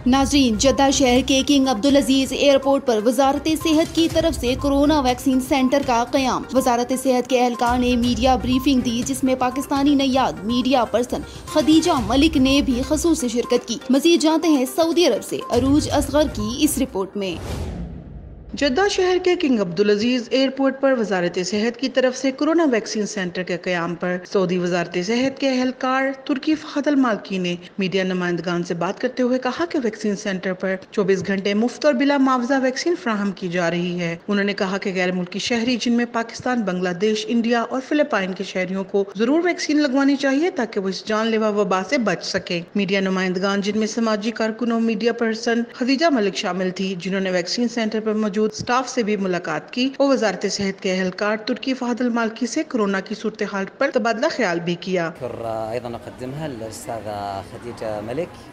नाज़रीन, जद्दा शहर के किंग अब्दुल अजीज एयरपोर्ट पर वजारत सेहत की तरफ से कोरोना वैक्सीन सेंटर का क़याम। वजारत सेहत के एहलकार ने मीडिया ब्रीफिंग दी, जिसमें पाकिस्तानी नैयाद मीडिया पर्सन खदीजा मलिक ने भी खसूसी शिरकत की। मजीद जानते हैं सऊदी अरब से अरूज असगर की इस रिपोर्ट में। जद्दा शहर के किंग अब्दुल अजीज एयरपोर्ट पर वजारत सेहत की तरफ से कोरोना वैक्सीन सेंटर के क़याम पर सऊदी वजारत सेहत के एहलकार तुर्की फहद अल माल्की ने मीडिया नुमाइंदगान से बात करते हुए कहा कि वैक्सीन सेंटर पर 24 घंटे मुफ्त और बिला मुआवजा वैक्सीन फ्राहम की जा रही है। उन्होंने कहा कि गैर मुल्की शहरी, जिनमें पाकिस्तान, बांग्लादेश, इंडिया और फिलिपाइन के शहरियों को जरूर वैक्सीन लगवानी चाहिए ताकि वो इस जानलेवा वबा से बच सके। मीडिया नुमाइंदगान, जिनमें समाजी कारकुन और मीडिया पर्सन खदीजा मलिक शामिल थी, जिन्होंने वैक्सीन सेंटर पर मौजूद स्टाफ से भी मुलाकात की और वजारत सेहत के एहलकार तुर्की फहद अल माल्की से कोरोना की सूरत हाल पर तबादला ख्याल भी किया। खदीजा मलिक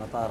मतार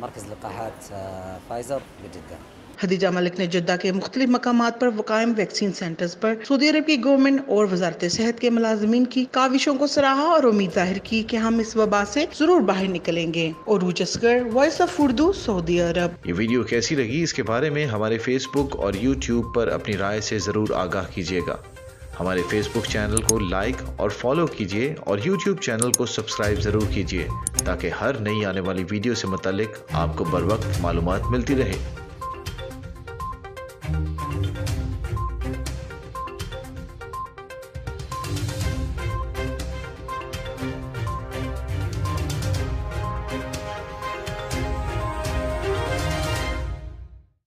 मरकज़ लक़ाहात फाइज़र बजद्दा। खदीजा मलिक ने जद्दा के मुख्तलिफ मकामात पर कायम वैक्सीन सेंटर्स पर सऊदी अरब की गवर्नमेंट और वजारत सेहत के मुलाजमीन की काविशों को सराहा और उम्मीद जाहिर की कि हम इस वबा से जरूर बाहर निकलेंगे। Arooj Asghar, voice of Urdu, Saudi Arab. ये वीडियो कैसी लगी, इसके बारे में हमारे फेसबुक और यूट्यूब पर अपनी राय से जरूर आगाह कीजिएगा। हमारे फेसबुक चैनल को लाइक और फॉलो कीजिए और यूट्यूब चैनल को सब्सक्राइब जरूर कीजिए ताकि हर नई आने वाली वीडियो से मुतालिक आपको बर वक्त मालूमात मिलती रहे।